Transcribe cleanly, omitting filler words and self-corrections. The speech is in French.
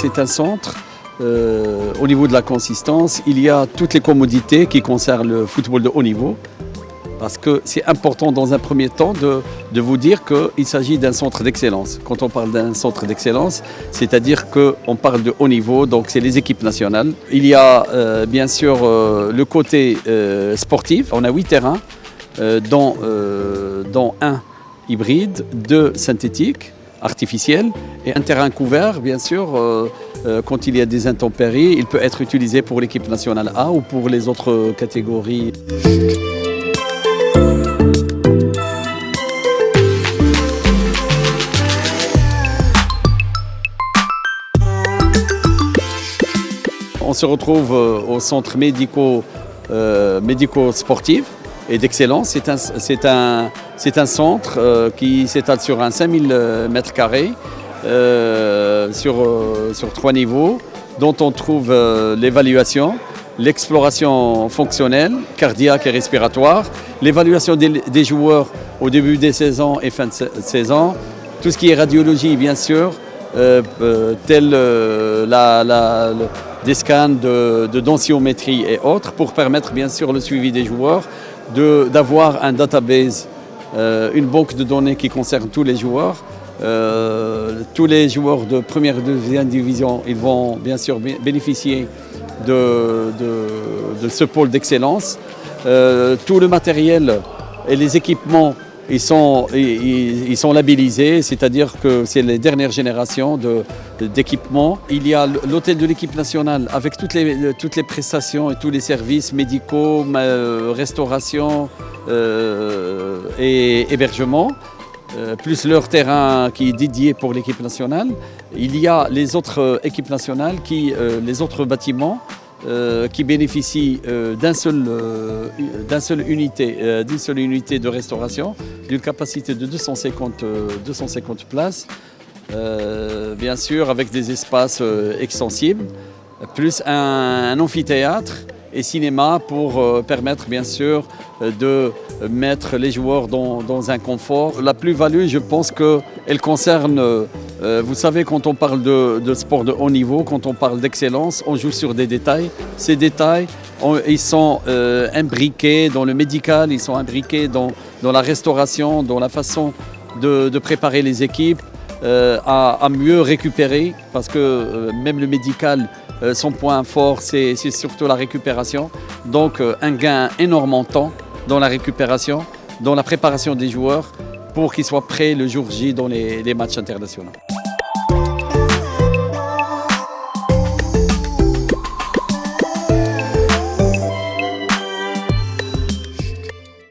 c'est un centre. Au niveau de la consistance, il y a toutes les commodités qui concernent le football de haut niveau. Parce que c'est important dans un premier temps de vous dire qu'il s'agit d'un centre d'excellence. Quand on parle d'un centre d'excellence, c'est-à-dire qu'on parle de haut niveau, donc c'est les équipes nationales. Il y a bien sûr le côté sportif. On a 8 terrains, dont un hybride, 2 synthétiques, artificiels, et un terrain couvert, bien sûr, quand il y a des intempéries, il peut être utilisé pour l'équipe nationale A ou pour les autres catégories. On se retrouve au centre médico-sportif et d'excellence. C'est un centre qui s'étale sur un 5000 m², sur 3 niveaux, dont on trouve l'évaluation, l'exploration fonctionnelle, cardiaque et respiratoire, l'évaluation des joueurs au début des saisons et fin de saison, tout ce qui est radiologie bien sûr, des scans de densitométrie et autres pour permettre bien sûr le suivi des joueurs, d'avoir un database, une banque de données qui concerne tous les joueurs. Tous les joueurs de première et deuxième division, ils vont bien sûr bénéficier de ce pôle d'excellence. Tout le matériel et les équipements, ils sont labellisés, c'est-à-dire que c'est les dernières générations d'équipements. Il y a l'hôtel de l'équipe nationale avec toutes les prestations et tous les services médicaux, restauration et hébergement, plus leur terrain qui est dédié pour l'équipe nationale. Il y a les autres équipes nationales, les autres bâtiments qui bénéficient d'une seule unité de restauration, d'une capacité de 250 places, bien sûr avec des espaces extensibles, plus un amphithéâtre et cinéma pour permettre bien sûr de mettre les joueurs dans un confort. La plus-value, je pense qu'elle concerne, vous savez, quand on parle de sport de haut niveau, quand on parle d'excellence, on joue sur des détails. Ces détails, ils sont imbriqués dans le médical, ils sont imbriqués dans la restauration, dans la façon de préparer les équipes à mieux récupérer, parce que même le médical, son point fort, c'est surtout la récupération. Donc un gain énorme en temps dans la récupération, dans la préparation des joueurs pour qu'ils soient prêts le jour J dans les matchs internationaux.